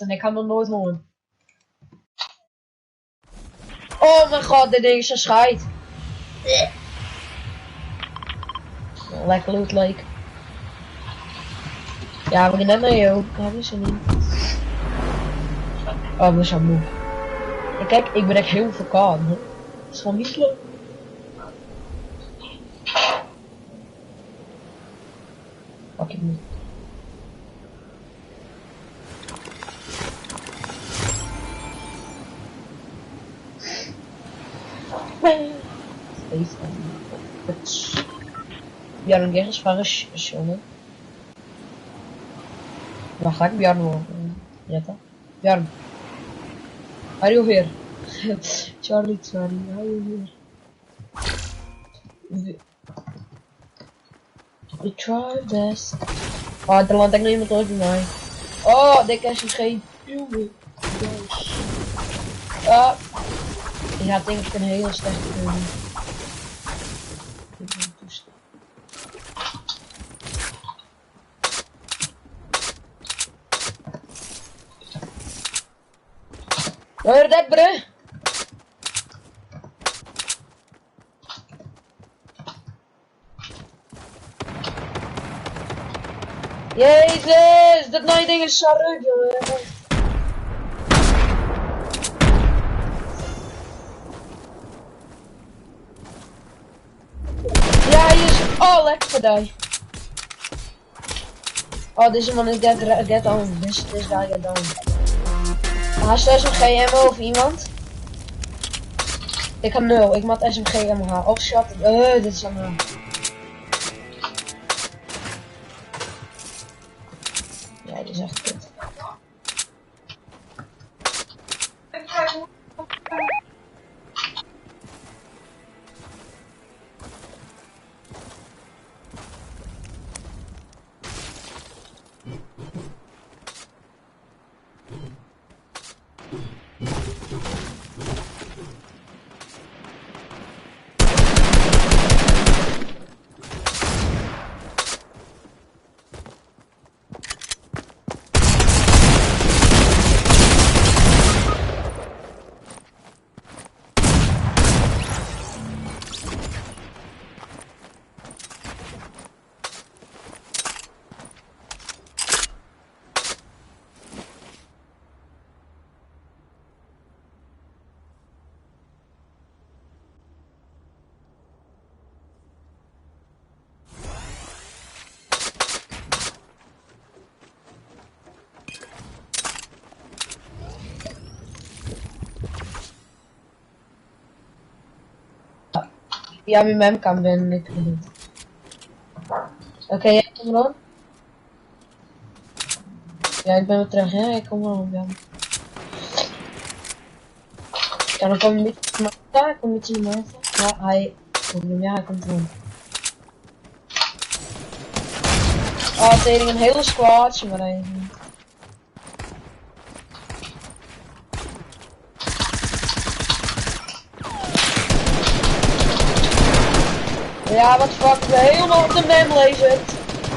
En ik ga nog nooit horen. Oh mijn god, dit ding is een scheid. Lekker loot leuk. Ja, we gaan net naar jou. Ja, dat is er niet. Oh, we zijn moe. En kijk, ik ben echt heel verkouden. Dat is gewoon niet leuk. Fuck ik niet. Björn Gerris waren Sjonnen. Waar ga ik Björn worden? Jetta? Björn. Are you here? Charlie, are you here? We try best. Oh, er landt echt nog iemand ooit bij mij. Oh, dit is geen jongen. Ah. Ik had denk ik een heel slechte keuze. Hoor dat, bro? Jezus, dat nou ding is zo ruk, jongen. Ja, hij is... Oh, lekker voor die. Oh, deze man is get on. This guy get on. Hij is SMG ammo of iemand? Ik heb 0. Ik maak SMG ammo. Of shot. Dit is ammo. Ja, dit is echt kut. Ja, met mijn kan ben ik niet. Oké, jij komt dan? Ja, ik ben weer terug, hè? Ik kom wel, ja. Ja, dan kom je niet te maken. Ja, ik kom niet te maken. Ja, hij komt rond. Oh, tegen een hele squadje maar even. Ja, wat fuck, ik ben helemaal op de mem lezen.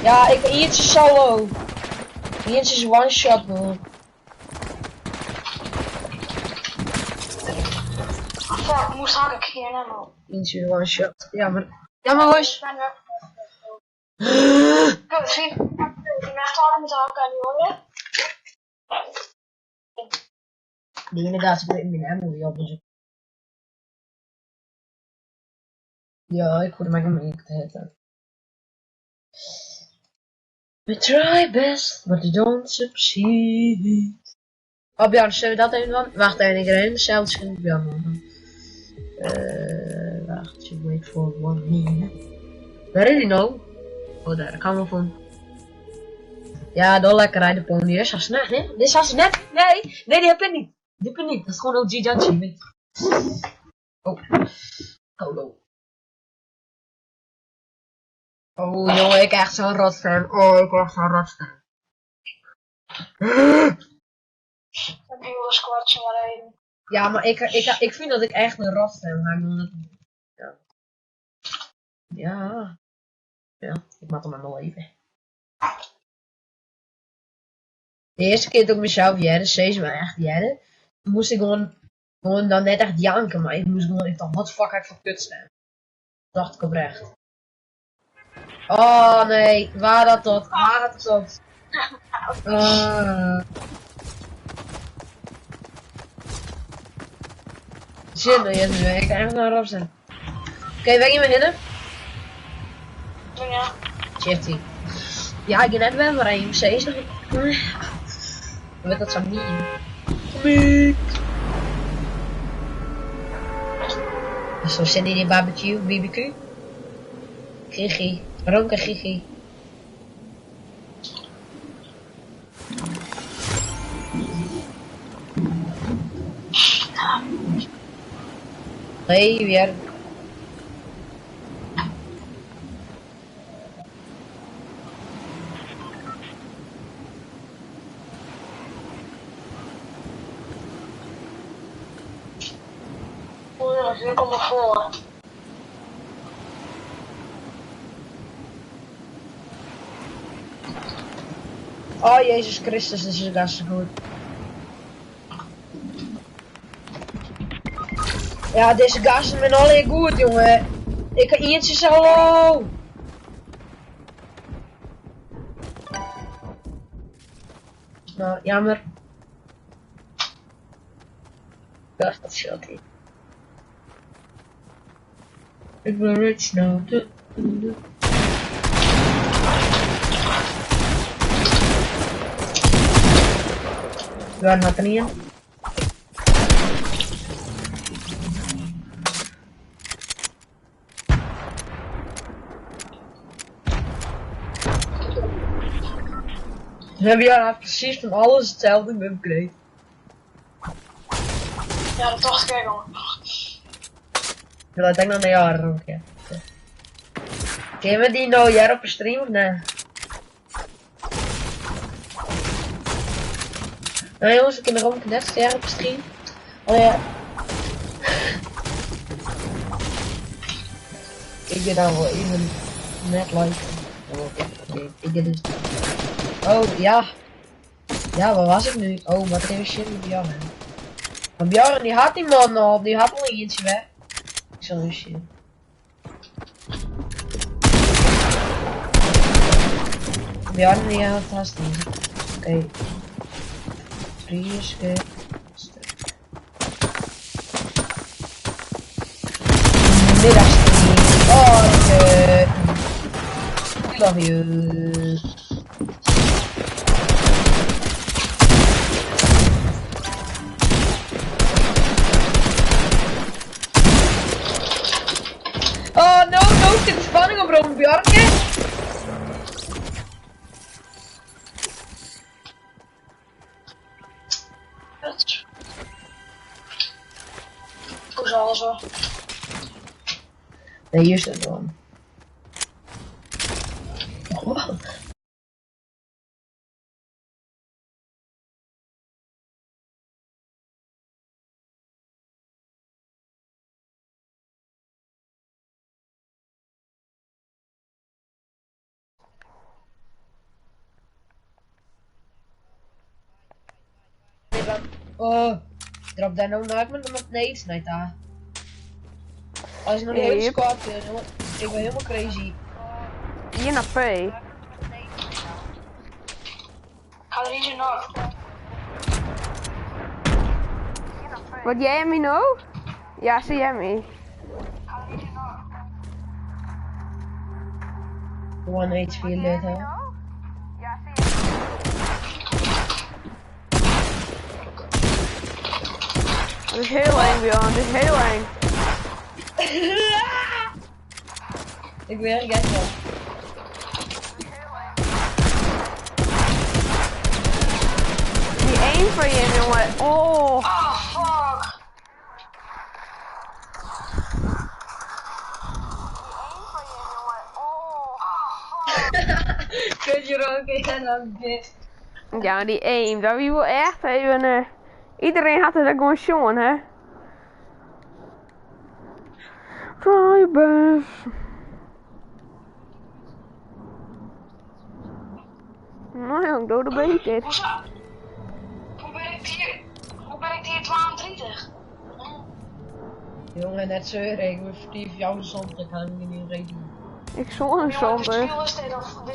Ja, hier is solo. Hier is one shot, bro. Fuck, moest hakken hier helemaal. Hier is one shot. Ja, maar boys. Kut, zie je? Ik ben echt hard met de hakken nu, hoor. Die inderdaad, ik weet mijn ammo weer op. Dus ja, ik hoorde mij helemaal niet te hitten. We try best, but we don't succeed. Oh, Björn, zullen we dat even doen? Wacht even, ik ren dezelfde skin Björn man. Wacht, you wait for 1 minute. Waar is hij nou? Oh, daar kan we van. Ja, dan lekker rijden pony. Dit is als net, hè? Dit is als net. Nee, die heb ik niet. Die heb ik niet. Dat is gewoon OG Jansi, weet je. Oh. Oh. Oh, jongen, ik echt zo'n rotfan. Oh, ik echt zo'n rotfan. Een hele squadje maar even. Ja, maar ik vind dat ik echt een rotfan, maar ik doe het niet. Ja. Ja, ik maak hem maar wel even. De eerste keer toen ik mezelf jaren, steeds maar echt jaren, moest ik gewoon dan net echt janken, maar ik moest gewoon, ik dacht, wat fuck heb ik voor kut staan? Dacht ik oprecht. Oh nee, waar dat tot? Shit, nou je nu, ik kan even naar erop staan. Oké, weg je me hinnen? Ja. Shifty. Ja, ik ben net wel maar een precies. Met dat zo niet. Zo zit in die barbecue, BBQ. Gigi. Ronke Gigi. Hey, weer. Oeh, nu komt er voor. Oh Jezus Christus, dit is gasten goed. Ja, deze gasten zijn alleen goed, jongen. Ik kan eentje solo. Nou, jammer. Dat scheelt niet. Ik ben rich now. Waar gaat er niet in? We hebben hier precies van alles hetzelfde upgrade. Ja, dat dacht ik al. Ja, ik denk dat een jaar ook, ja. Ken we die nou jaar op een stream of nee? Nou jongens, ik heb nog ook net jaar op een stream. Oh ja. Ik ben dan wel even net like. Oké, ik dit is. Oh ja. Ja, waar was ik nu? Oh, wat even shit met Bjorn. Maar Bjorn die had die man al, die had al eentje weg. Zo shit. Bjorn die had vast niet. Oké. Frieske. Middagstream. Oh, I love you. Oh no, ik zit de spanning op rond Bjarke. Hoe is alles hoor? Nee, hier staat dan. Oh. Oh, drop daar nou naar met nee, snijdt daar. Als je nog niet heel squad is, ik ben helemaal crazy. Hier naar P. Ga er hier nog. Wat jij me nou? Ja, zie jij me? One HP lid, hè. Het is heel eng, Bjorn. Het is heel eng. Ik weet het wel. Die één van je, jongen. Oh. Oh, fuck. Kut je ook in dan dit. Ja, die aim, dat wie wel echt even. Iedereen had het er gewoon zien, hè? Try your best. Nou, jong, doe de beter. Jongen, net zeuren, ik wil Steve jou de zand, ik ga hem niet reden. Ik zong een Jongen, zonder.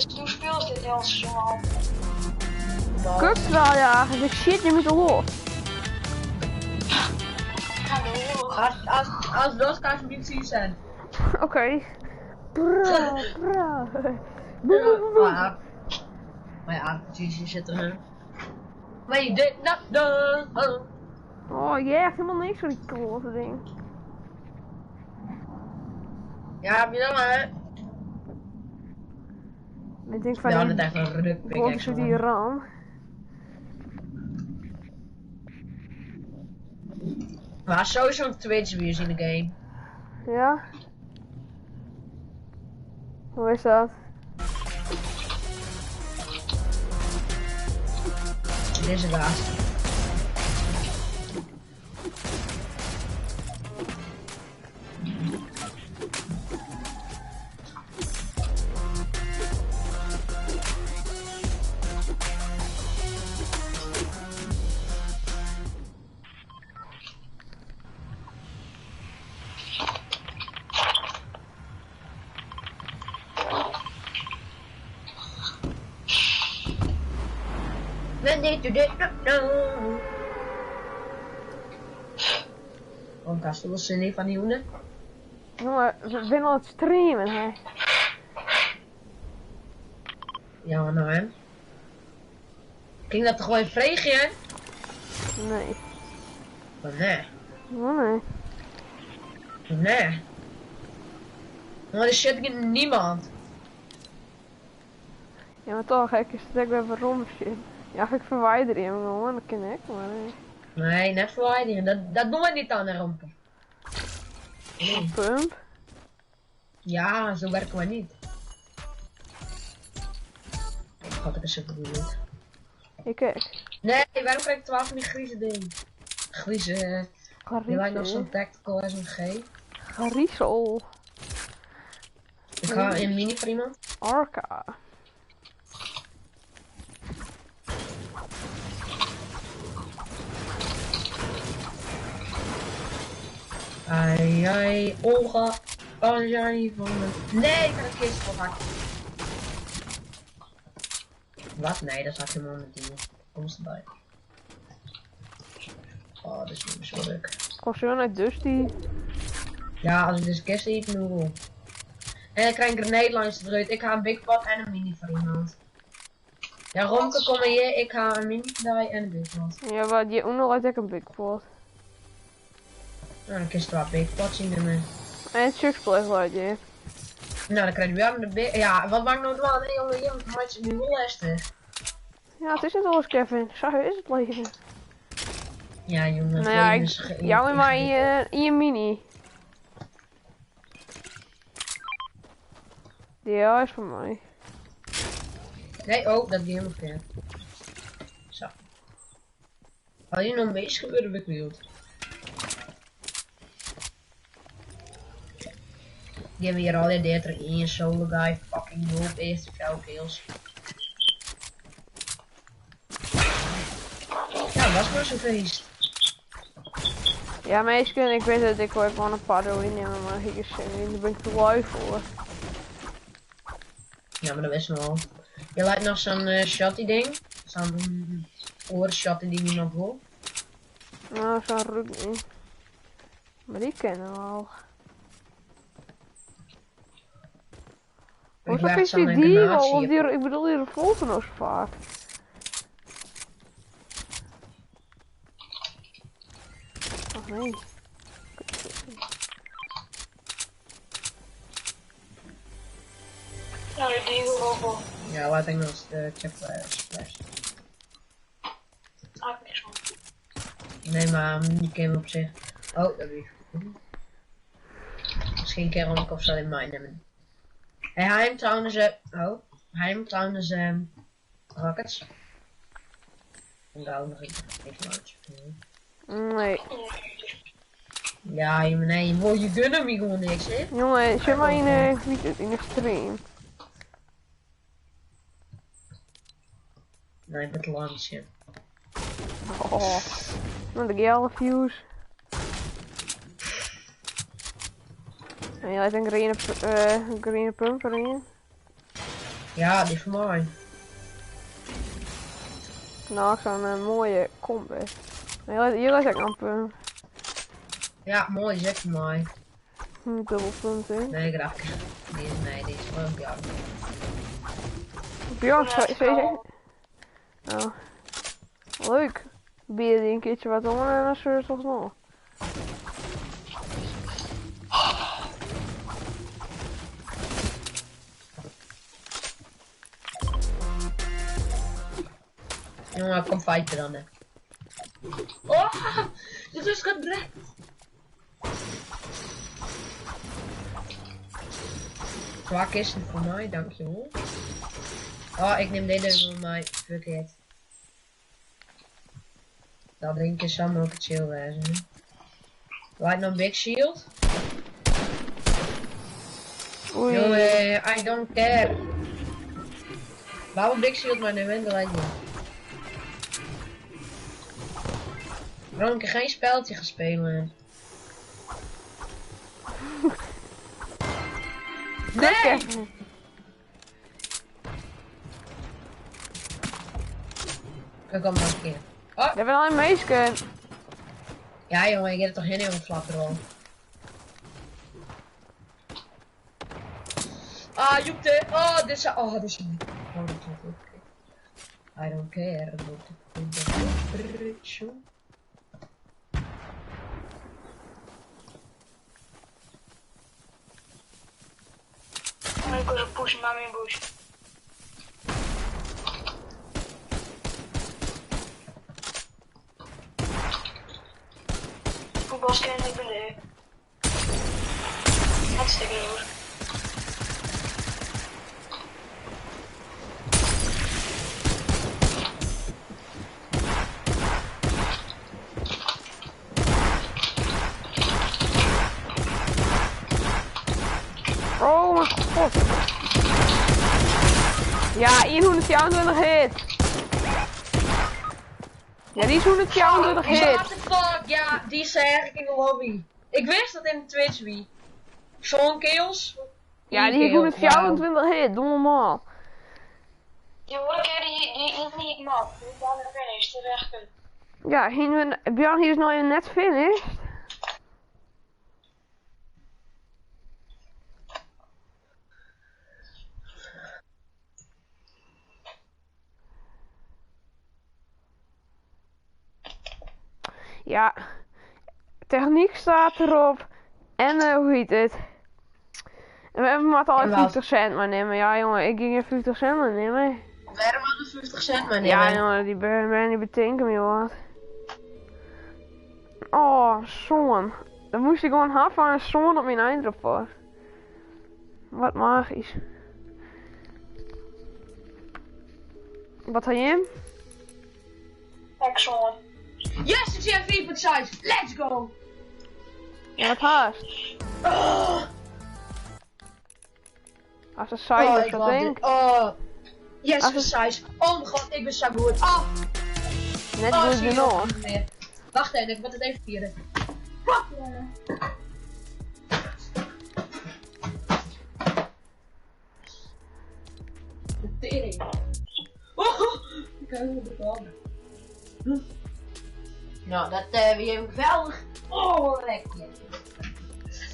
toen speel is dit heel seizoen. Kutstraaljager, de shit je moet los. Ik ga door. Als dat kan je niet zien zijn. Oké. Bra, bra. Maar ja, precies, zit er. Maar je deed dat. Oh, jij hebt helemaal niks van die klote ding. Ja, heb je dan maar. Ik denk van Ja, die dat echt een ruk. blokjes met die ram. Maar sowieso een Twitch views in de game. Ja? Hoe is dat? Deze gaas. Oh, Kastel was niet van die honden. Jongen, we zijn aan het streamen, hè. Ja, nou hè. Ging dat toch gewoon vregen? Nee. Maar nee. Oh nee. Nee. Maar de shit ik niemand. Ja, maar toch, gek is het ook weer waarom shit. Ja, ik verwijder hem gewoon, dat kan ik, maar nee. Nee, net verwijderen. Dat doen we niet aan de rompen. Nee. Pump? Ja, zo werken we niet. Ik had het eens even doen. Ik kijk. Nee, waarom krijg ik 12 van die griezen ding? Griezen, die lijkt nog zo'n tactical SMG. Griezel. Ik ga een mini voor iemand. Arca. Ai, Olga. Kan jij niet van me? Nee, ik heb een kist gehakt. Wat? Nee, dat zat helemaal met die. Kom eens erbij. Oh, dat is niet meer zo leuk. Kost je uit Dusty? Ja, als ik dus kist eet, nu. En dan krijg ik een Nederlandse eruit. Ik ga een big pot en een mini voor iemand. Ja, Romke, kom maar hier. Ik ga een mini voor en een big pot. Ja, wat je ook nog uit een big pot. Nou, dan kist wel big pot zien in me. En het suksplay uit je. Nou, dan krijg je wel de big. Ja, wat maakt nou wel? Nee, jongen, je maakt het nu wel lastig. Ja, het is het alles, Kevin. Zo is het leven. Ja, jongen. Nou ja, jou en mij in je mini. Ja, is voor mij. Nee, oh, dat is helemaal ver. Zo. Had hier nog een beetje gebeuren, heb ik wild. Die hebben hier al die 30 in je solo guy. Fucking hulp, eerste 5 kills. Ja, was maar zo'n feest. Ja, meisje, ik weet dat ik ooit gewoon een paar dood innemen, maar ik is daar ben ik te lui voor. Ja, maar dat wist nog wel. Je lijkt nog zo'n shotty ding. Zo'n oorshotty die niemand wil. Nou, zo'n ruk niet. Maar die kennen we al. Hoezo is die wel? Of die, ik bedoel die revolver nog zo vaak. Ach nee. Nou, die robo. Ja, laat ik nog eens check splash. Ah, ik niks van. Nee, maar die game op zich. Oh, dat heb ik. Misschien keer om of zo in mij nemen. Hij heeft trouwens, oh, hij heeft trouwens, rockets. En daar ook nog even Nee. Ja, nee, je gunnen me gewoon niks, hè? Jongen, zet maar in de stream. Nee, met launchen. Oh, nou de gele views. En je hebt een green pump erin. Ja, die is voor mij. Nou, zo'n mooie combi. En hier is ook een pump. Ja, mooi, zeg voor mij. Dubbel punt in. Nee, grapje. Die is gewoon Björn. Björn, zo. Oh. Leuk. Bier die een keertje wat om en dan zullen ze nog. Jongen, kom fighten dan. Hè. Oh, dit is gebrekt. Zwak is het voor mij, dankjewel. Oh, ik neem deze voor mij. Fuck it. Dat drinken zou ook chill wezen. Light no big shield. Oei. No, I don't care. Bouw big shield, maar neem de light niet. Waarom ik geen spelletje gaan spelen? Nee! Ik kom nog een keer. Oh! Je bent al een meisje. Ja jongen, ik heb er toch geen helemaal flapper al. Ah, joepte! Oh, dit is... Oh, dit is... Oh, dat is ook. I don't care. Ik was op pushen, maar in bush. Voetbalscan, ik ben er. Hartstikke goed. Oh mijn god. Ja, 124 hit. Ja, die is 124 hit. What the fuck? Ja, die is eigenlijk in de lobby. Ik wist dat in de Twitch wie. Sean kills. Ja, die heeft 124 hit. Doe normaal. Die vorige keer die ik mag. Die is dan finished, terecht. Ja, Björn hier is nou net finished. Ja, techniek staat erop. En hoe heet het? En we hebben maar al 50 cent maar nemen. Ja jongen, ik ging er 50 cent maar nemen. We hebben maar 50 cent maar nemen. Ja jongen, die ben niet betinken meer wat. Oh, zon. Dan moest ik gewoon half van een zon op mijn eindrapport. Wat magisch. Wat had je hem? Excellent. Yes, ik zie een 4 size. Let's go! Ja, wat haast. Oh, Als een saai is, dat denk ik. Oh, yes, Als precise. Oh mijn god, ik ben zo goed. Oh, Net oh, goed zie je genoeg. nog meer. Wacht even, ik moet het even vieren. De tering. Oh, ik heb het bevallen. Nou, dat weer geweldig. Oh, lekker.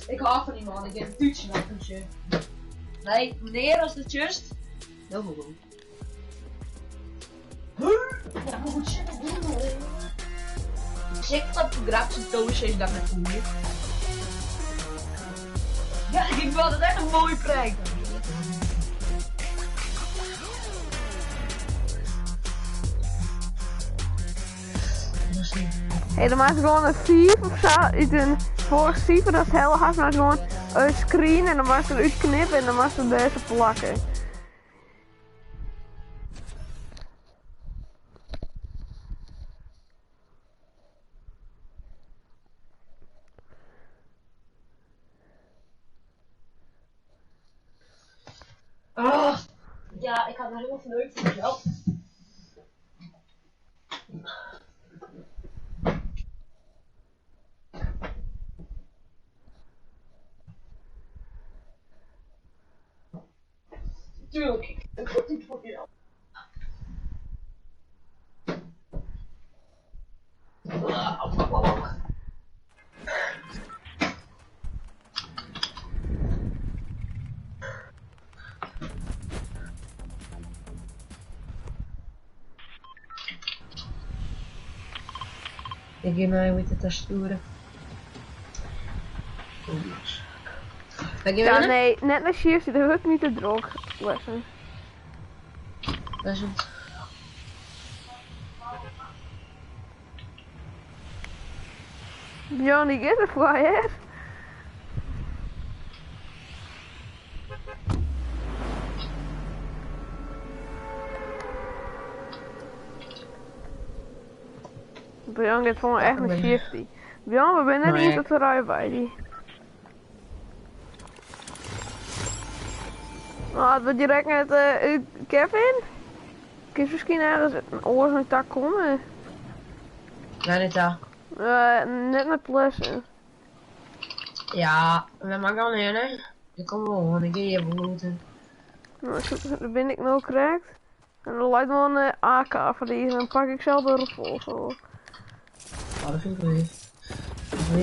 Ik hou van die man, ik heb een tuutje met een shirt. Nee, meneer, als het just. Heel goed. Ja, maar goed zitten doen. Zeker dat de grafische toos is dat met koeien. Ja, ik wil dat echt een mooie prijs. Hé, dan maak ik gewoon een 4 of zo. Uit een vorige cijfer, dat is heel hard. Maar gewoon een screen en dan maak je eruit knippen en dan maak je deze plakken. Oh, ja, ik had er helemaal verneukt voor mezelf. Tuurlijk, ik word niet voor jou. Ik geef mij met de testuren. Ja, nee, net als hier zit de hut niet te droog. Lessen. Dat is het. Björn, die get it voor je. Björn gaat gewoon echt een 50. Björn, we zijn net niet op de rij bij die. Hadden we direct met Kevin? Kun je misschien ergens een oor met tak komen? Ja, dit daar. Net met plussen. Ja, we maken al een hè. Ik kom wel, want ik ga je bloeden. Nou, dan ben ik nou correct. En dan lijkt me een AK voor die, dan pak ik zelf de revolver. Oh, dat vind ik weer.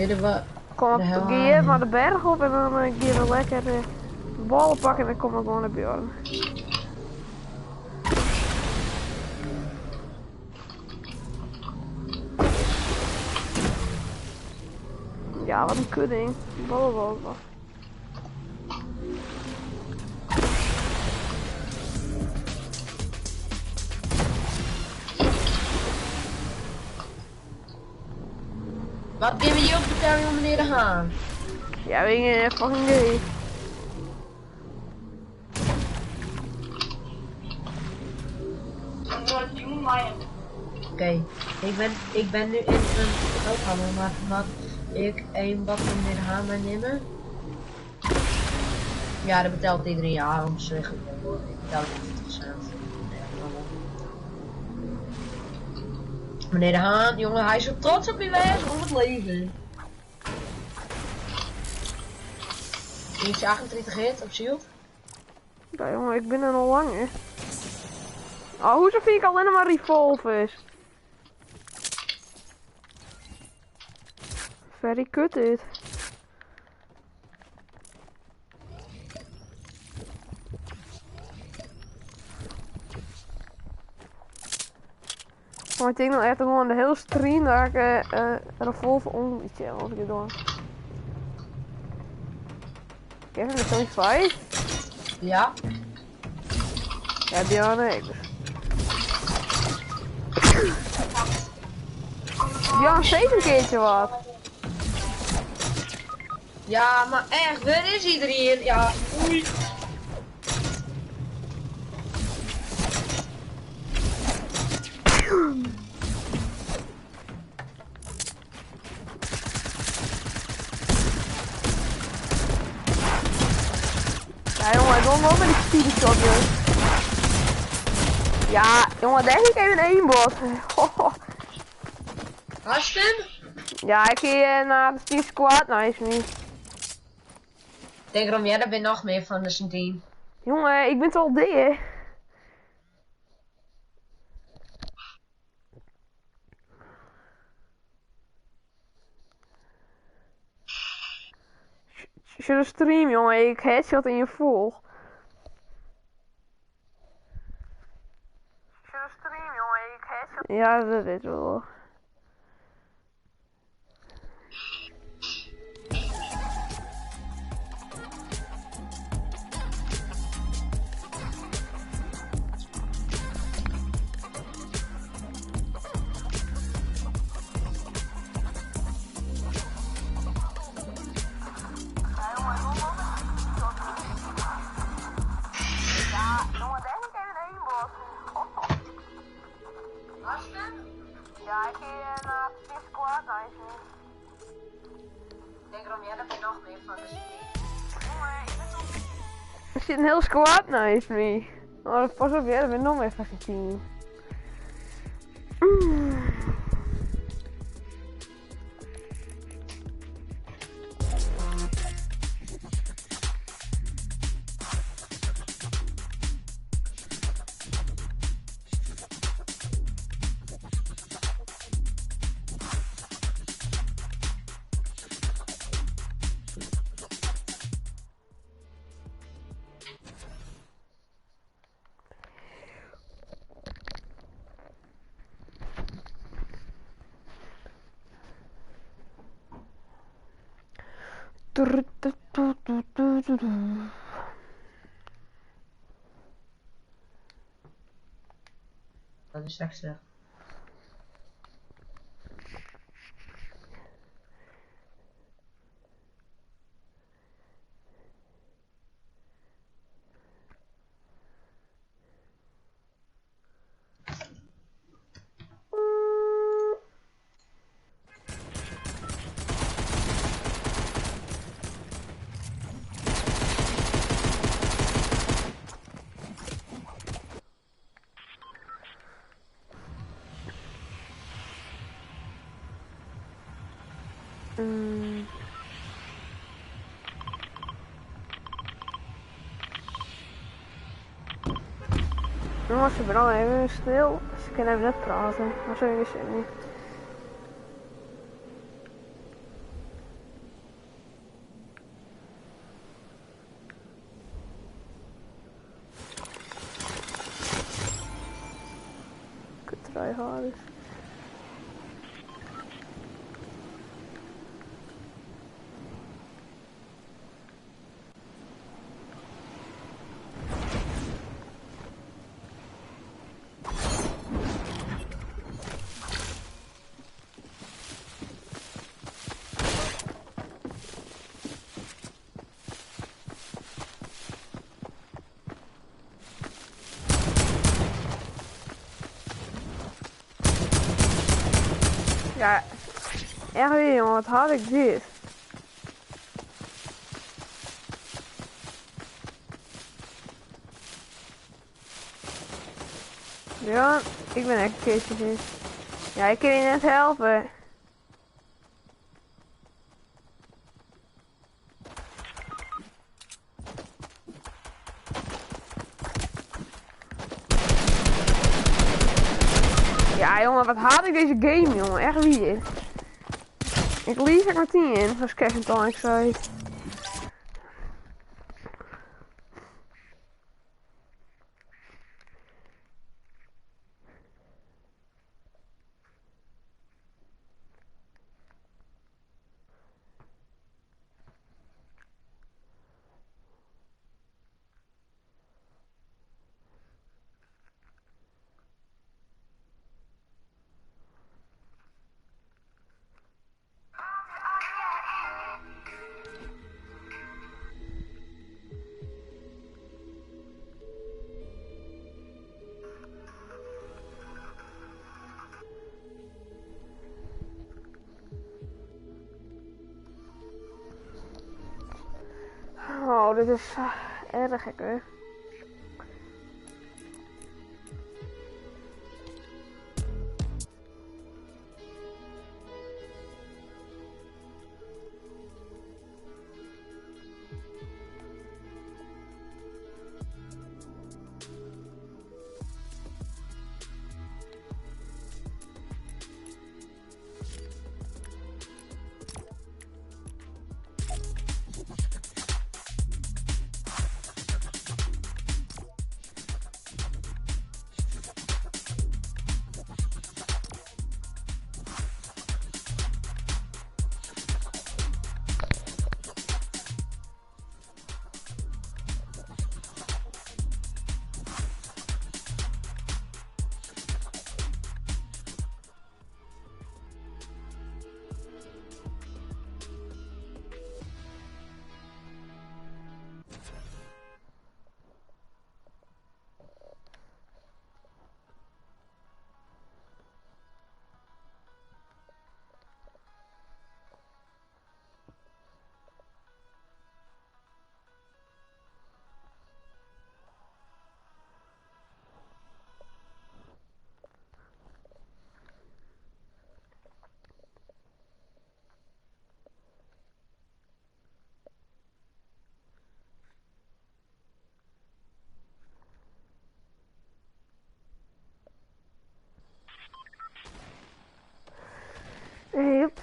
Weer wat. Kom ik maar de berg op en dan ga ik weer lekker de ballen pakken en dan kom ik gewoon naar Björn. Ja, wat een kudding. Ballen. Wat ben je hier op de terrein meneer de Haan? Ja, we gingen fucking gay. Oké, ik ben nu in een groothandel, maar mag ik een bak van meneer de Haan meenemen? Ja, dat betaalt iedereen jaar om te zeggen. Ik betaal 50%. Meneer de Haan, jongen, hij is zo trots op je wijs om het leven. Eentje 38 hit op shield. Ja jongen, ik ben er al lang hè. Oh, hoezo vind ik alleen maar revolvers? Very kut dit. Maar ik denk dan echt gewoon de hele stream dat ik revolver om iets als ik het doe. Kevin, is zo'n 5? Ja. Ja, Björn, ik dus. Björn, steeds een keertje wat. Ja, maar echt, waar is iedereen? Ja, oei. Ja jongen, ik wil wel met die speedy shot joh. Ja jongen, denk ik even een aimbot. Hast je hem? Ja, ik ga naar de Steve Squad, nice nu. Denk erom, jij, daar ben nog meer van de zijn team. Jongen, ik ben al D hè. Zullen stream jongen, ik headshot in je full. Zullen stream jongen, ik headshot. Ja, dat is wel. Ja, ik ga naar Steve Squad, nice. Denk erom, jij, daar ben nog meer van de zijn team. Er zit een heel squad naast me. Oh, pas op, jij bent nog meer van je team. Dat is echt slecht. Jongens, ik ben al even stil. Dus ik kan even net praten. Maar zo is het niet. Kut tryharders. Ja, echt weer jongen, wat had ik dit? Ja, ik ben echt een keertje dit. Ja, ik kan je net helpen. Ja jongen, wat haat ik deze game jongen, echt weer. Ik lief er maar 10 in, zoals Kevin Tonic zei. Oh, dit is erg gek hoor. Yep.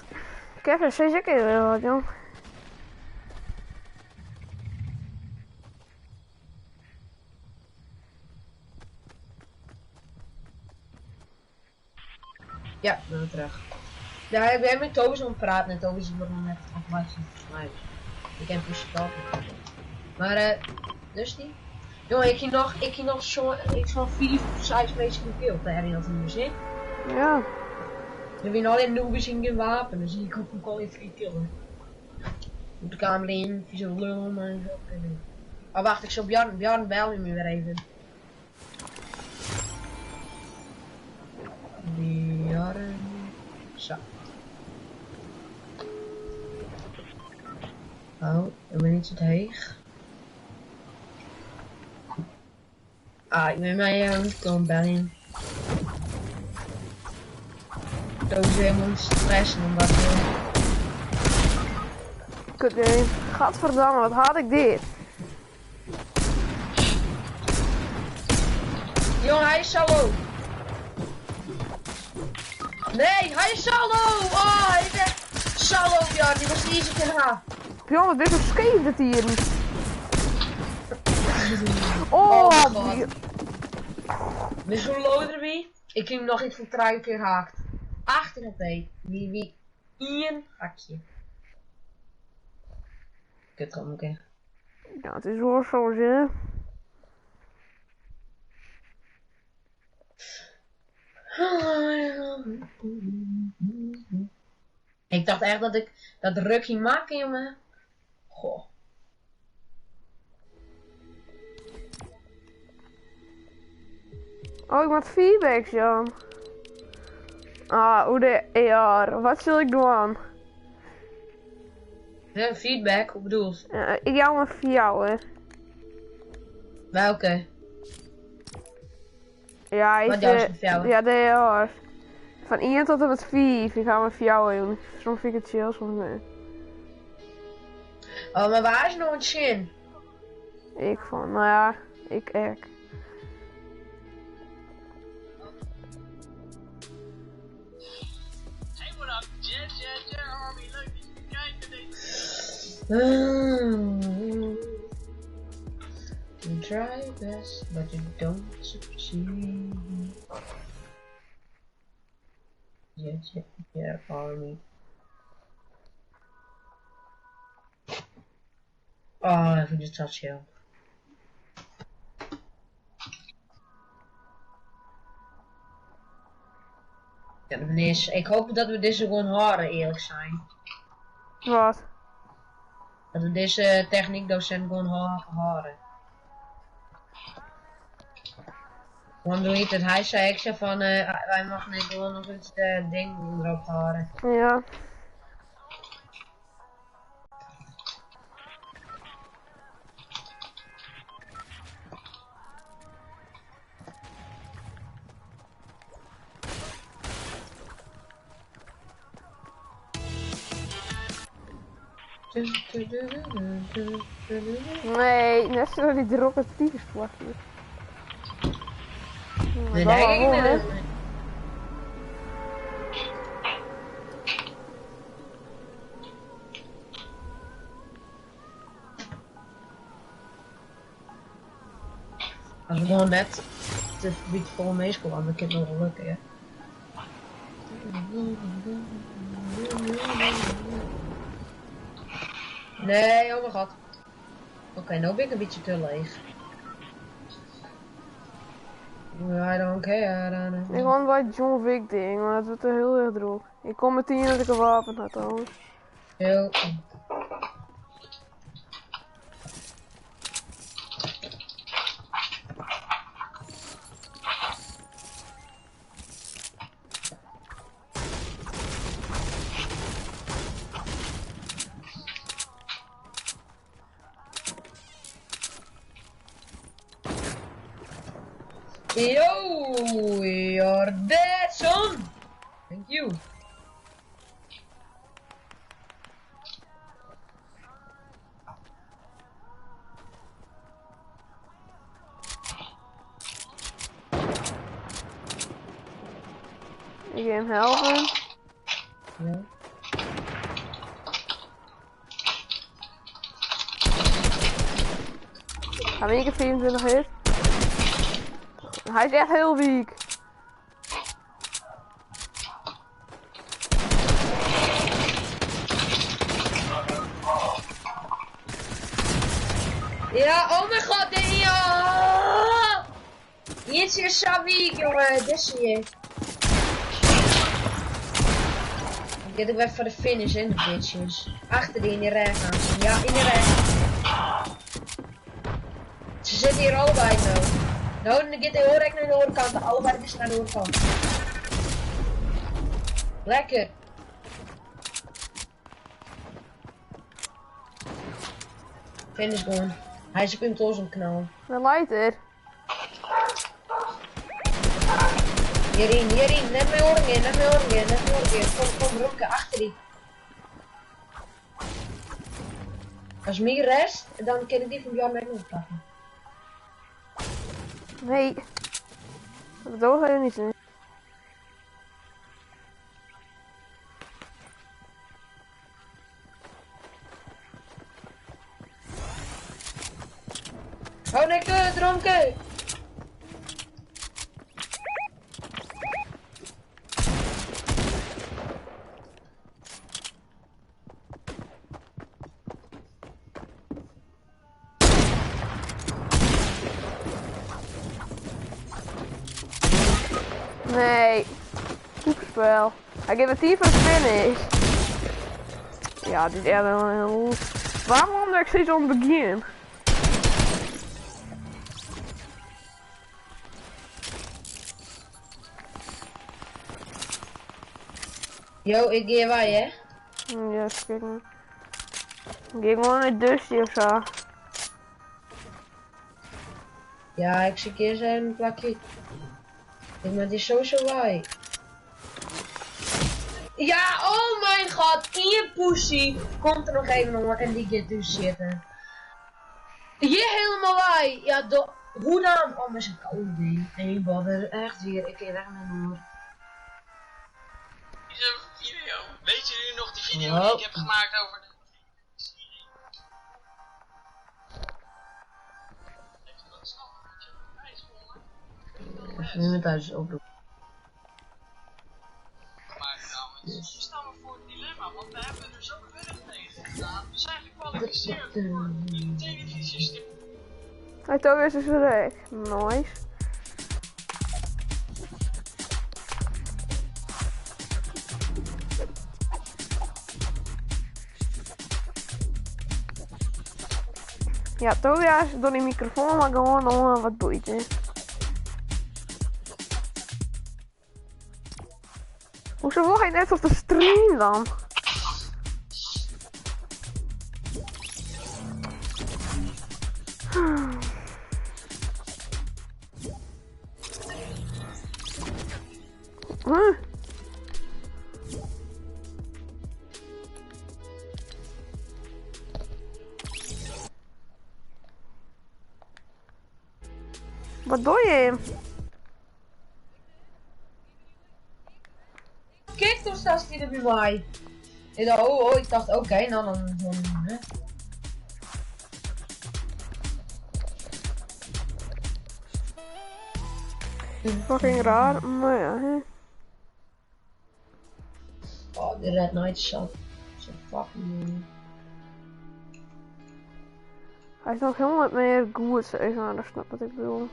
Kevin, zeg ik even wat, jong. Ja, ik ben weer terug. Ja, ik ben met Tobias aan het praten en Tobias is nog net afwassen. Nee. Ik ken push het altijd. Maar dus die. Jongen, ik ging nog zo'n 4 of 6 mensen gekild. Daar in dat hier zit. Ja. Er winnen alleen noobies in geen wapen, dus ik hoef ook al even te killen. Moet de kamer in, vies een lul, maar ik wil het doen. Oh wacht, ik zal Bjarn bel me weer even. Bjarn. Zo. Oh, ik ben niet zo heeg. Ah, ik ben mij niet komen bellen. Doe helemaal stressen omdat Kut game. Gadverdamme, wat had ik dit? Jongen, hij is solo. Nee, hij is solo. Oh, hij is echt solo, Bjarn. Die was de eerste in H. Jongen, dit is scheef dit hier. Oh Oh, mijn god. Dus hoe loader wie? Ik heb hem nog iets van 3 keer haakt. 18 op 1. Wie? 1 hakje. Kut gewoon ook echt. ja, het is wel zo, hè. Ik dacht echt dat ik dat ruk ging maken, jongen. Goh. Oh, ik maak feedbacks, Jan. Ah, hoe de AR. Wat zal ik doen? Feedback, hoe bedoel je? Ik jou maar voor jou, hè. Welke? Ja, Wat jou is voor jou? ja, de AR. Van 1 tot en met 5. Ik ga maar voor jou doen. Soms vind ik het chill, soms nee. Oh, maar waar is nog een chin? Ik van, nou ja, ik echt. Hey, what up, Jet Army, leuk dat je kijkt naar deze. You try your best, but you don't succeed. Jet Army. Oh, ik vind het zo chill. Ja, ik hoop dat we deze gewoon horen, eerlijk zijn. Wat? Dat we deze techniekdocent gewoon horen. Want doe je het? Hij zei, ik zei van, wij mag niet gewoon nog eens ding erop horen. Ja. Nee, net zo die droppen tyfusplakje. Nee, daar kijk ik naar. Als we gewoon net te niet vol meescoren, dan kan het nog wel lukken, ja. Nee, oh mijn god. Oké, nou ben ik een beetje te leeg. I don't care. Ik woon bij John Wick ding, maar het wordt er heel erg droog. Ik kom meteen dat ik een wapen had trouwens. Heel. Yo, you're dead, son. Thank you. Ik ga hem helpen. Ja. Gaan we één keer 24 hit? Hij is echt heel weak. Ja, oh mijn god, dit ja! Hier is je Savik, jongen, dit is je. Ik get ook even voor de finish in de bitches. Achter die in die rij gaan. Ja, in de rij. Ze zitten hier allebei nou. Nou, dan gaat de hoorek naar de overkant, allebei is naar de overkant. Lekker. Finish gewoon. Hij is op een toos omknallen. De lighter. Hierin, net mijn oren in, Kom, rokken, achter die. Als meer rest, dan kan ik die van jou met me pakken. Nee. Dat doe je niet zien. Oh nee, dronken! Nee. Koekspel. Hij geeft het hier voor de finish. Ja, dit is echt wel heel... Waarom omdat ik steeds aan het begin? Yo, ik geef wij, hè? Ja, kijk maar. Ik geef gewoon een dusje of zo. Ja, ik zie keer zijn plakje. Ik ben die zo wij. Ja, oh mijn god, in je pussy komt er nog even onder en die gaat dus zitten. Je helemaal wij. Ja, hoe dan? Oh, met zijn koude ding. Nee, badder, echt weer. Ik keer echt naar noord. Deze video. Weet jullie nog die video die ik heb gemaakt over de... Nu met thuis opdoen. We staan we voor het dilemma, want we hebben er zo erg tegen gedaan. We zijn gekwalificeerd voor die televisiestuk. Hij toch weer zijn recht. Nice. Ja, Tobias door die microfoon, maar gewoon om wat boeite. Hoezo wil hij net op de stream dan? Wat doe je? Kijk, toen staat hij er bij mij. Ik dacht, ik dacht, oké, nou dan hè. Fucking raar, maar ja, hè. Oh, de Red Knight shot. Zo fucking. Hij is nog helemaal wat meer goed, even, dat snap wat ik bedoel.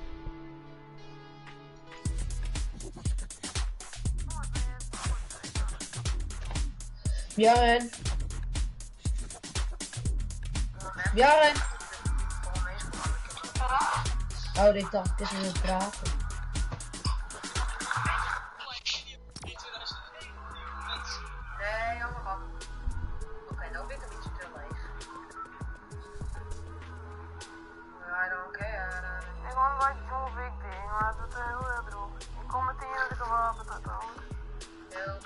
Björn. Björn. Oh, ik dacht, het is een praten. Nee, jongen, wat? Oké, nou ben ik een beetje te leeg. I don't care. Ik wou wat zo'n big ding, maar dat is heel erg droog. Ik kom meteen met de gewapen tot trouwens. Heel.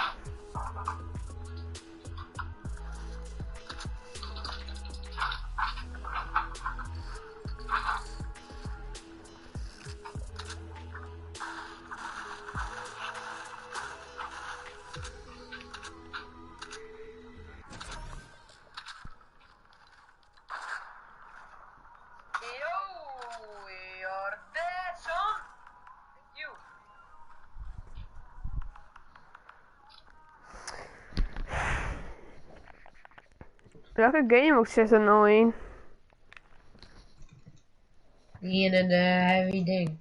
Welke game ook zit er nou in? Die in de heavy ding.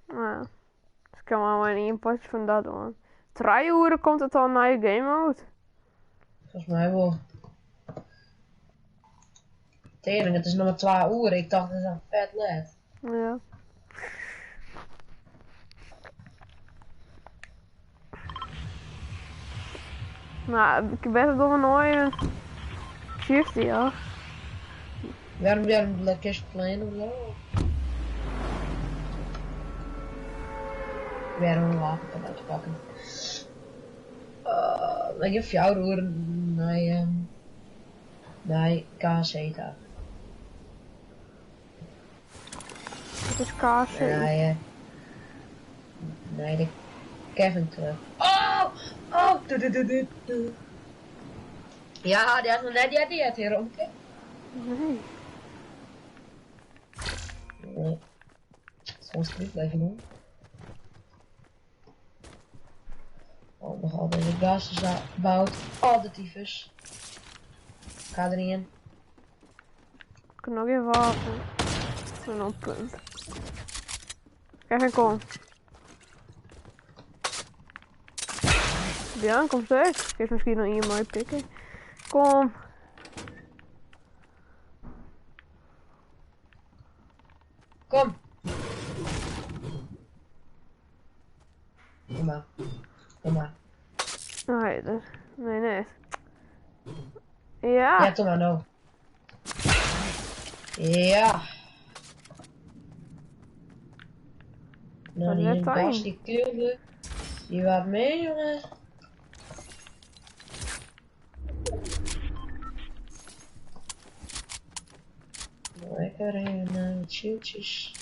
Ja. Dus ik kan wel een potje van dat doen. 3 uur komt het al naar je game mode. Volgens mij wel. Tering, het is nog maar 12 uur. Ik dacht, het is al vet laat. Ja. Nou, ik ben er door een mooie shift ja. Waarom weer een lekker plan of zo? Weer een wapen uit te pakken. Ik heb 4 uur naar KC daar. Het is KC. Nee, de Kevin terug. Oh! Oh! Ja, die had nog net die had hier om. Nee. Nee. Soms niet blijven doen. Oh, nog altijd de gas bouwt. Oh, de tyfus. Ga erin. Ik kan nog even wachten. En op punt. Kevin, kom. Björn, kom terug. Ik geef misschien nog hier mooi pikken. Kom. Kom. Kom maar. Kom maar. Nee, nee. Ja. Ja, kom maar nou. Ja. Nou, die net Bas, fijn. die kleurde. Die wat mee, jongen. Lekker in chilltjes.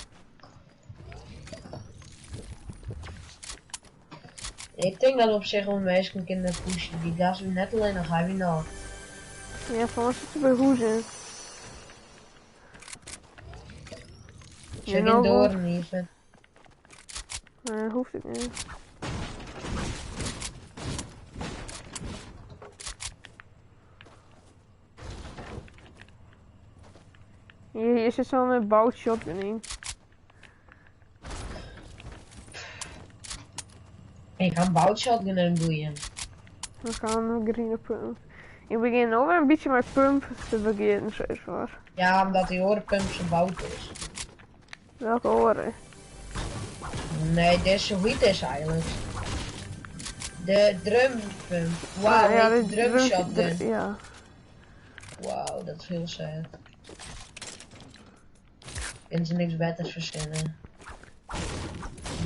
Ik denk dat op zich wel meisjes kunnen pushen. Die gas weer net alleen, dan ga je nog. Ja, voor ons zit er bij hoezen. Zeg nou in door niet. Nee, hoeft het niet. Hier zit zo'n bout shotgun in. Ik ga een bout shotgun boeien. We gaan green pump. Ik begin ook een beetje met pump te beginnen, zoals was. Ja, omdat die orenpump zo bout is. Welke oren? Nee, deze hoe het is eigenlijk. De drumpump. Wauw, ja, de drum shotgun. Ja. Wauw, dat is heel sad. Kunnen ze niks beters verzinnen.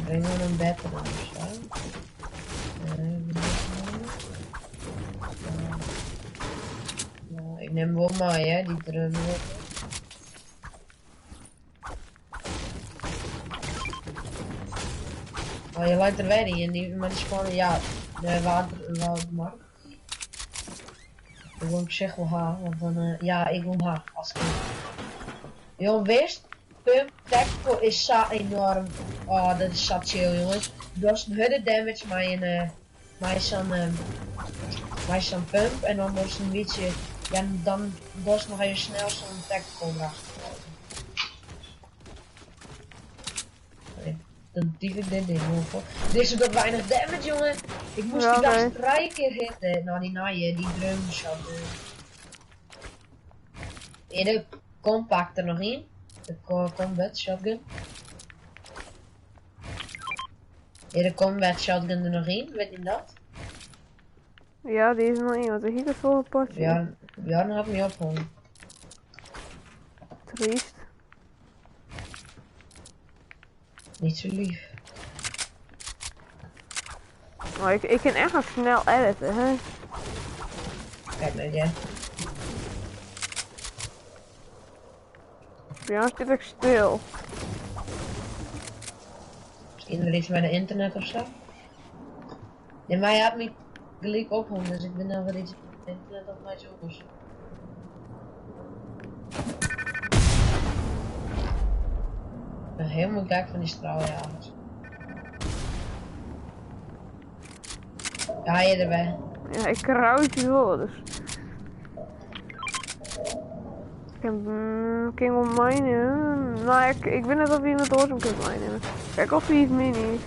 Breng wel een better dan of zo. Nou, ik neem wel maar, hè, die drum. Oh, je lijkt er weer in, maar die is gewoon, ja, de watermarkt. Ik wil op zich wel haar, want dan, ja, ik wil haar als kind. Jongen, wist, pump tackle is zo enorm. Oh, dat is zo chill, jongens. Dat is een hudde damage met zo'n pump en dan was een beetje, ja, dan was nog even snel zo'n tackle erachter. Dan dief ik dit ding over. Dit is ook weinig damage, jongen. Ik moest Ja, die gas nee. 3 keer hitten. Nou, die naaien, die drum shot. De compact er nog in. De combat shotgun. De combat shotgun er nog in, weet je dat? Ja, die is er nog in, want hier is vol een potje. Björn had me opgehangen. Triest. Niet zo lief. Maar ik kan echt nog snel editen, hè. Kijk naar jij. Bij jou zit ik stil. Misschien er iets met de internet of zo? Nee, maar hij had me gelijk opgehangen, dus ik ben nou wel iets met het internet op mijn zoekers. Ik ben helemaal gek van die straaljagers. Ja, je erbij. Ja, ik kruid je wel, dus. King op minen. Nou, ik weet net of iemand ooit hem kan minen. Kijk of hij is mini.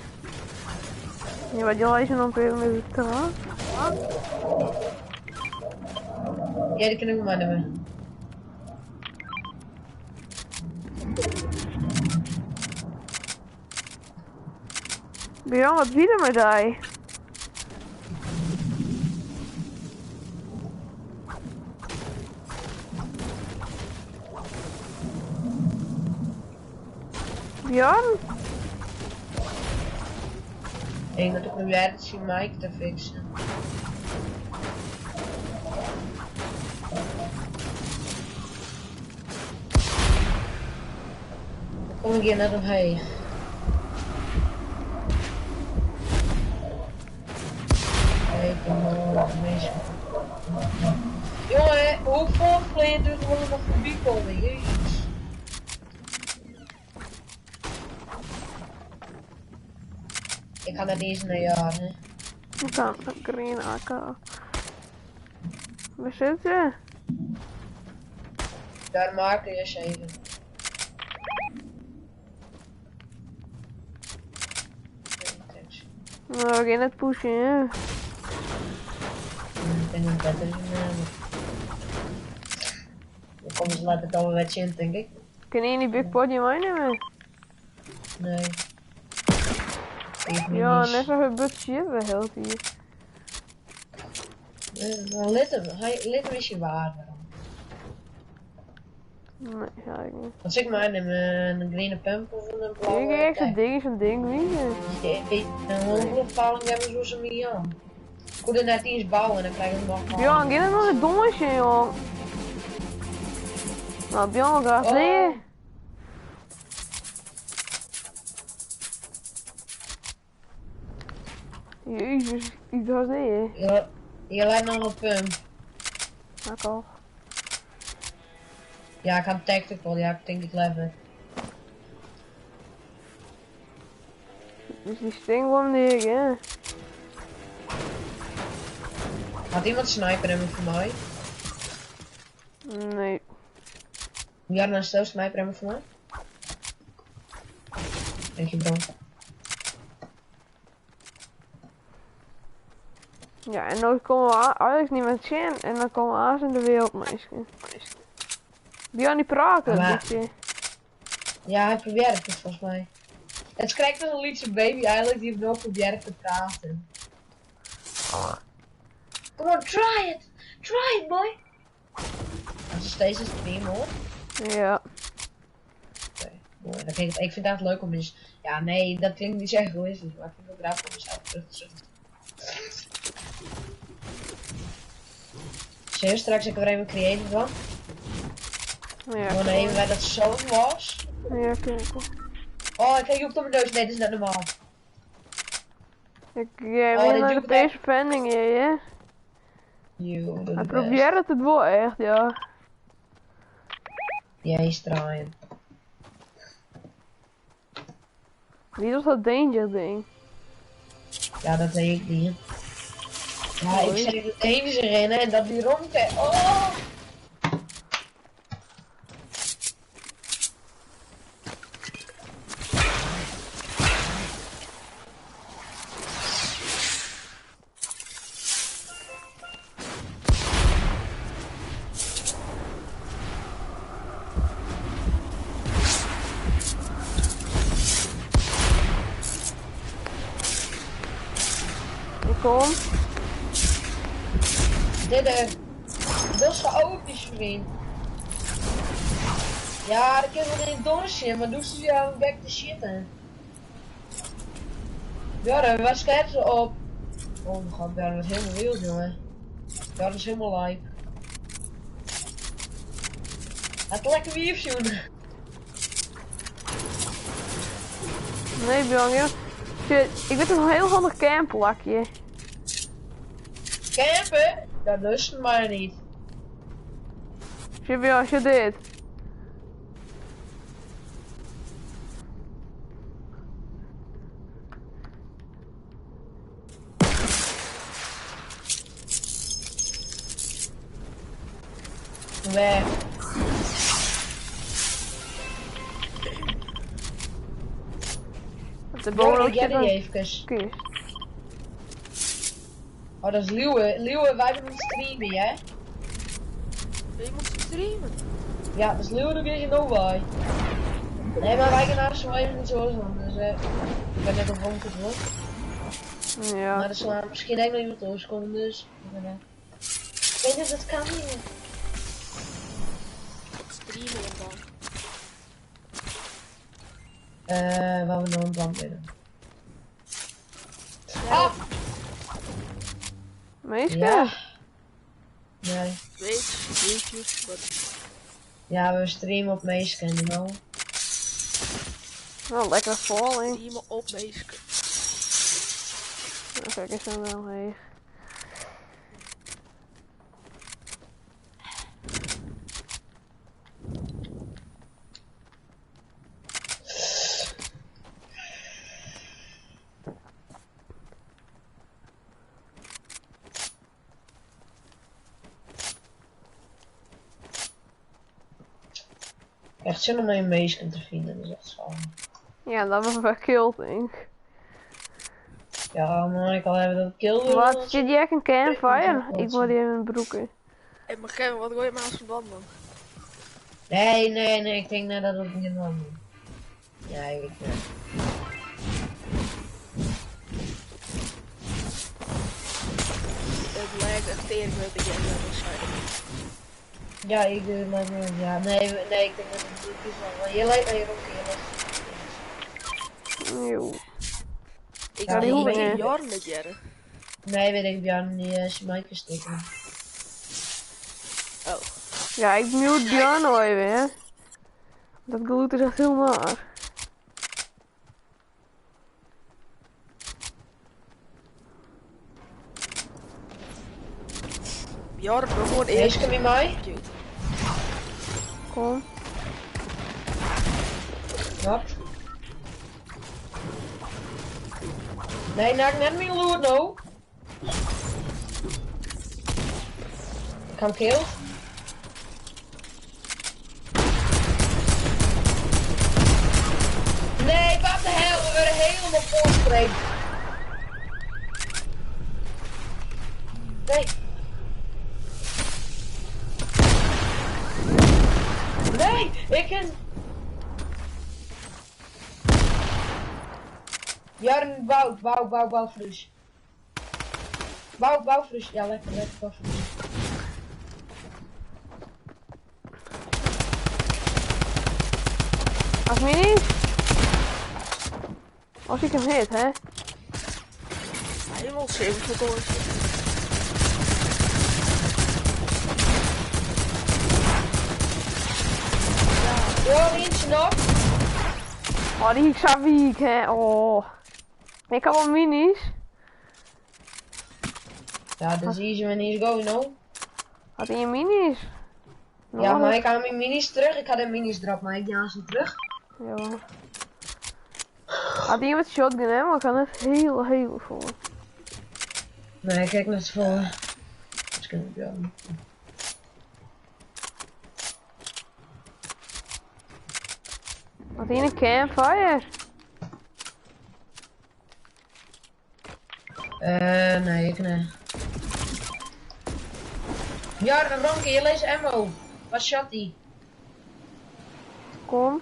Ja, wat jij is dan weer met het terras. Ja, die kan ik maar nemen. Björn, wat bieden met hij? Björn? Ik moet ook proberen het zien Mike te fixen. Dan kom ik hier net omheen. Jongen, hoe volgeleden duurt het nog voorbij komen? Jezus. Ik ga net eens naar jaar, hè. Ik kan een green AK. Waar zit je? Daar maken je eens even. Nou, we gaan het pushen, hè. Ik ben niet beter in dan komen ze later het alweer in, denk ik. Kan je die big body meenemen? Nee. Ja, net zo een budget we heel hier. Maar let hem is je waar. Nee, ga ik niet. Als ik maar een green pump of een blauwe. Ik heb echt zo'n ding winnen. Een ongelukpaling hebben ze zo mee aan. Ik kon er net eens bouwen en dan krijg je nog. Björn, ga nog een dongetje, joh. Nou, Björn, ga eens liggen. Jezus, ik ga liggen. Je lijkt nog een pump. Ik al. Ja, ik heb tactical, ja, ik denk ik leven. Dus die sting om die, hè. Had iemand sniper hebben voor mij? Nee. Wie had een stel sniper hebben voor mij? Denk je bro? Ja, en dan komen we eigenlijk niet met Shen en dan komen we aan in de wereldmeisje. Björn die praten, Maar- dus je. Ja, hij probeert het volgens mij. Het krijgt een liedje baby eigenlijk die nog probeert te praten. Come on, try it! Try it, boy! Dat is steeds een stream hoor. Ja. Oké, mooi. Ik vind het leuk om eens. Ja, nee, dat klinkt niet zo egoïstisch, maar ik vind het ook graag om mezelf terug te zetten. Serieus, straks ik er even creative van. Ja, Gewoon even bij dat zo was. ja, kijk. Oh, ik kijk je op mijn neus. Nee, dat is net normaal. Ik ga Oh, weer dit naar doe de ik deze vending hier, hè. Yo, dat Hij is probeert het wel echt, ja. Jij straaien. Wie was dat danger ding? Ja, dat weet ik niet. Ja, ik Mooi. zeg het enige rennen en dat die rondkijkt. Oh! Ik kom. Dat is chaotisch, vriend. Ja, dat kan wel in het dorsje, maar doe ze jou back to shit, hè. Ja, waar schrijft ze op? Oh mijn god, ja, dat is helemaal wild, jongen. Ja, dat is helemaal live. Het lekker wiefjoen. Nee, Björn, ja. Shit, ik weet een heel handig camplakje. Campen? Dat lust maar niet. Shit, Björn, shit dit. Weg. De Ja, bovenop ik jij zit die een even. kist. Oh, dat is Liewe. Liewe, wij doen streamen, hè? Je moet streamen. Ja, dat is Liewe, doe je no way. Nee, maar wij gaan naar de zwaaien niet zo van, dus ik ben net op rondje hoor. Ja. Maar de zwaar, misschien denk ik nog iemand loskomen, dus. Ik weet niet, dat kan niet. Streamen en dan. Waar we nog een brand willen. Ja, Ah! Meestal? Ja. Nee. Weetjes, wat. Ja, we streamen op Meescan, you know. Nou, lekker falling. Streamen op meesken. Nou, kijk eens dan wel heen. Echt zin om een Meescan te vinden, dat is echt schade. Ja, dat was wel kill, denk ik. Ja, man, ik al hebben dat kill. Wat, zit je echt een campfire? Ik word hier in mijn broeken. Hé, maar Kevin, wat gooi je maar als verband dan? Nee, ik denk net dat het niet man doen. Ja, ik Het lijkt echt tering met de game waarschijnlijk. Ja, ik doe maar niet. Ja, nee, ik denk dat het niet is wel. Je lijkt mij ook hier. Yo. Ik Ja, ga die niet hoeven met niet. Jarn met Jerry. Nee, weet ik, Björn, die is Mike steken. Oh. Ja, ik mute Björn nog even, hè. Dat gloed is echt heel naar. Jarn, we gewoon Deze eerst. kan bij mij. Cute. Kom. Wat? Nee, nou ik net mijn loot nou. Ik ga hem kill. Nee, wat de hel, we werden helemaal volspreekt. Nee. Nee, ik ken... Jarn, bouw, Frus. Bouw, Frus. Ja, lekker, bouw, Frus. Als mini? Als ik hem hit, hè? Helemaal 7 dollars. Ja, eentje nog. Oh, die ik zo weak, hè? Oh. Ik heb al minis. Ja, dat is easy when he's going, no? Had hij je minis? Ja, maar ik haal mijn minis terug. Ik ga de minis erop, maar ik haal ze terug. Ja. Had hij met shotgun, hè? Maar ik kan het heel vol. Nee, kijk naar het vol. Dat kan ik wel. Had hij een campfire? Nee, ik nee. Ja, Ronke, je leest ammo. Wat shot die? Kom.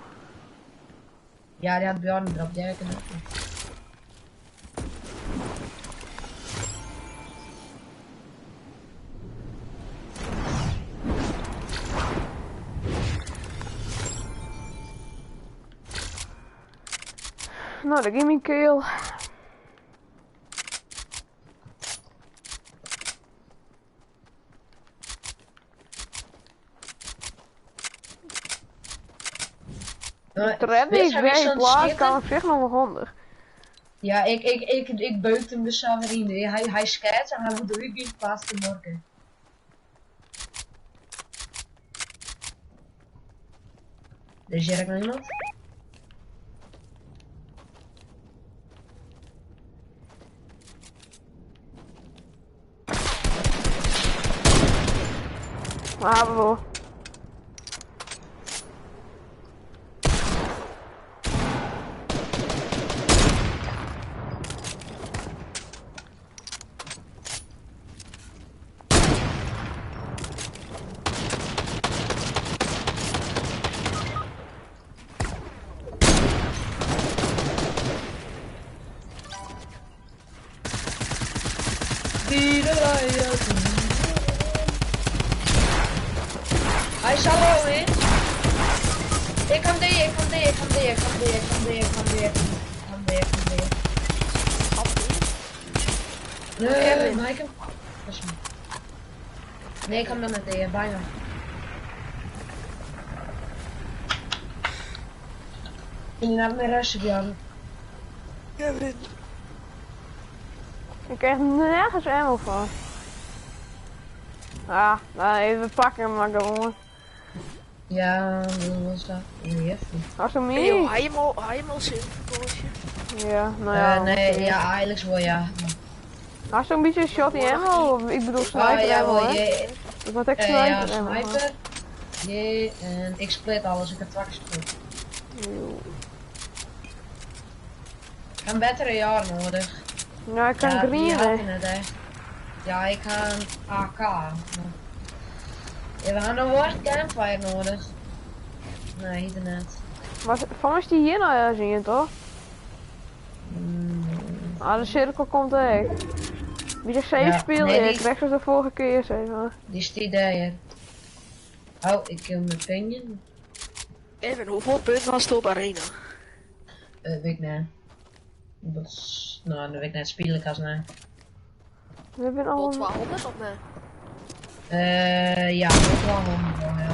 Ja, die had Bjorn erop. Ja, kan ook. Nou, dat ging mijn keel. De redding is bij plaats kan op zich nog wel handig. Ja, ik beuk hem dus aan vrienden. Hij scaat en hij moet de rugby plaats te morgen. Dus jij nog iemand? Bravo. hallo in. Ik kan die, ik kan die, ik kan die, ik kan die, ik kan die, ik kan die, ik kan die, ik kan die. Nee, maar ik kan... Dat is me. Nee, ik kan dan met die, bijna. En je naar mijn rest Björn. Kevin. Ik krijg nergens ammo van. Ah, nou even pakken hem maar gewoon. Ja, wat was dat? Nee, even. Als hem Hey, joh, niet. hij hem al zin verkoosje. Ja, nou ja. Nee, ja, eigenlijk wel ja. Als zo'n beetje shotty ammo, ik bedoel sniper ja, ammo, wel, hè. je, Ik word echt ja, sniper ammo. sniper. Jee, en ik split alles, ik heb twak gesplit. Ik heb een betere jaar nodig. Ja, ik kan Ja, die had greenen. het echt. Ja, ik ga een AK. Ja, we gaan een woord campfire nodig. Nee, hier net. Van is die hier nou zien, toch? Ah, de cirkel komt echt. Wie zegt safe Ja, spelen, nee, ik die- krijg ze de vorige keer, zeg maar. Die is die daar. Oh, ik kill mijn pinion. Kevin, hoeveel punten was het op Arena? Weet ik niet. Dat is, nou, dat weet ik net spelen als nee. We hebben Tot al 1200 of nee? Ja, dat is wel handig wel, ja.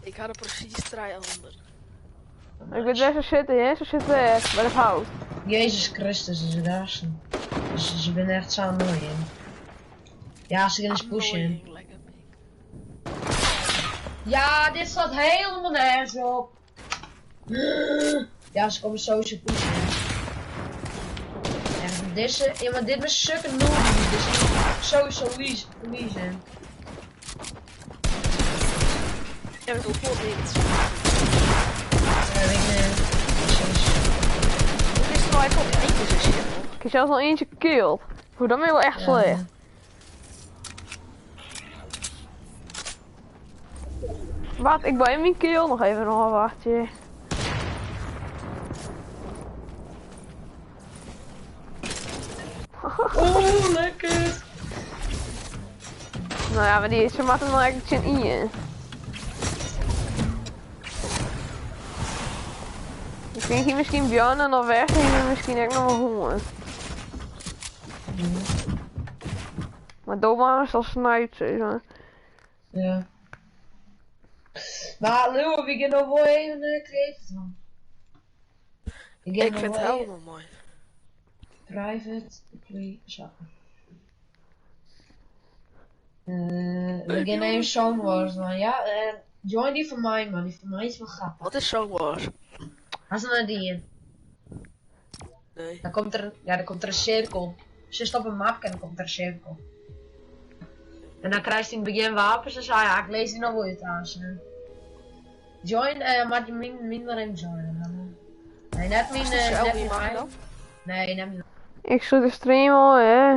Ik had er precies 300. Ik weet waar ze zitten, hè? Ze zitten weg, bij het hout. Jezus Christus, is het daar zijn. Dus ze zijn echt zo mooi in. Ja, ze gaan eens pushen. Annoying, lekker pik. Ja, dit staat helemaal nergens op. Ja, ze komen sowieso pushen. En deze, ja, maar dit was stukken noobies, dus sowieso verliezen. Ja, met hoeveel niet? Ja, weet ik niet. Hoe is het nou eigenlijk op eentje zo shit? Ik heb zelfs al eentje gekillt. Hoe dan ben je wel echt slecht. Wat, ik ben mijn kill nog even nog een wachtje. Oh, lekker. Nou ja, maar die ze maken er eigenlijk geen in. Ik denk hier misschien Björn en dan weg en hier misschien ook nog wel honger. Maar doodmaar is al snipe, zeg maar. Ja. Maar Lou, we gaan nog wel even creative dan. Ik vind het helemaal mooi. Private, play, zo. We gaan even Songwars man, ja? Join die van mij man, die van mij is wel grappig. Wat is zo'n wars? Als er naar die in, Nee. dan komt er een cirkel. Als je stopt een map en dan komt er een cirkel. En dan krijg je in het begin wapens en zo, ja, ik lees die nog wel trouwens. Join, maar je minder in joinen dan. Nee, net mijn, Is het zelf net die mijn mag eigen. dan? Nee, net mijn. Ik zoek de stream al, hè.